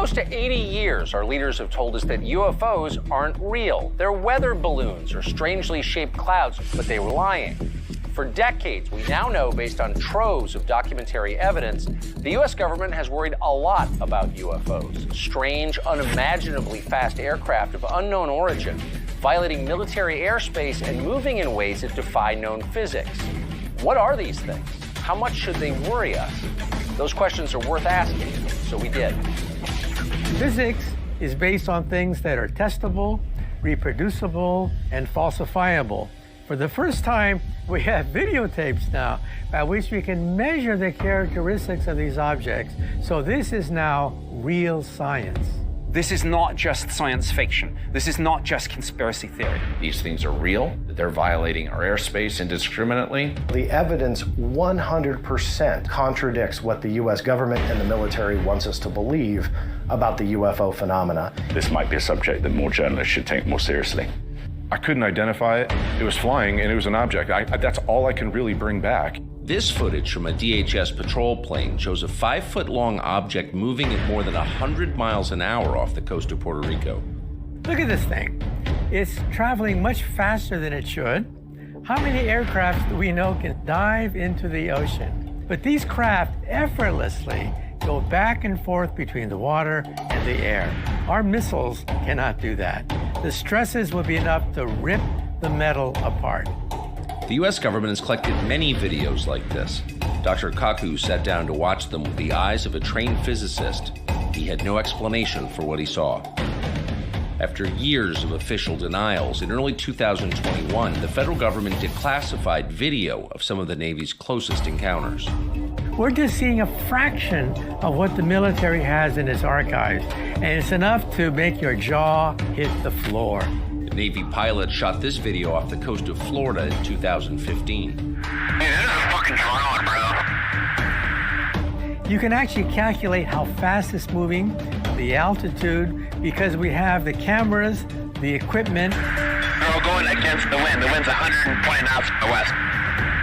close to 80 years, our leaders have told us that UFOs aren't real. They're weather balloons or strangely shaped clouds, but they were lying. For decades, we now know, based on troves of documentary evidence, the U.S. government has worried a lot about UFOs. Strange, unimaginably fast aircraft of unknown origin, violating military airspace and moving in ways that defy known physics. What are these things? How much should they worry us? Those questions are worth asking, so we did. Physics is based on things that are testable, reproducible, and falsifiable. For the first time, we have videotapes now by which we can measure the characteristics of these objects. So this is now real science. This is not just science fiction. This is not just conspiracy theory. These things are real, that they're violating our airspace indiscriminately. The evidence 100% contradicts what the U.S. government and the military wants us to believe about the UFO phenomena. This might be a subject that more journalists should take more seriously. I couldn't identify it. It was flying and it was an object. That's all I can really bring back. This footage from a DHS patrol plane shows a 5-foot-long object moving at more than 100 miles an hour off the coast of Puerto Rico. Look at this thing. It's traveling much faster than it should. How many aircraft do we know can dive into the ocean? But these craft effortlessly go back and forth between the water and the air. Our missiles cannot do that. The stresses would be enough to rip the metal apart. The U.S. government has collected many videos like this. Dr. Kaku sat down to watch them with the eyes of a trained physicist. He had no explanation for what he saw. After years of official denials, in early 2021, the federal government declassified video of some of the Navy's closest encounters. We're just seeing a fraction of what the military has in its archives, and it's enough to make your jaw hit the floor. The Navy pilot shot this video off the coast of Florida in 2015. Hey, this is a fucking drone, bro. You can actually calculate how fast it's moving, the altitude, because we have the cameras, the equipment. We're going against the wind. The wind's 120 knots to the west.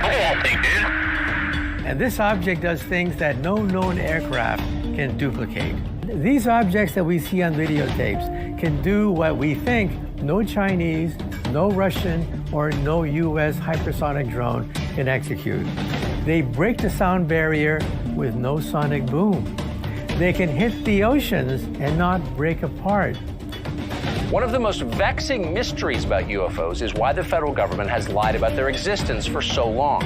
Look at that thing, dude. And this object does things that no known aircraft can duplicate. These objects that we see on videotapes can do what we think no Chinese, no Russian, or no US hypersonic drone can execute. They break the sound barrier with no sonic boom. They can hit the oceans and not break apart. One of the most vexing mysteries about UFOs is why the federal government has lied about their existence for so long.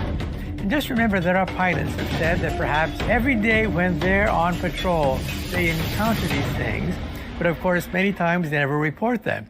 And just remember that our pilots have said that perhaps every day when they're on patrol, they encounter these things. But of course, many times they never report them.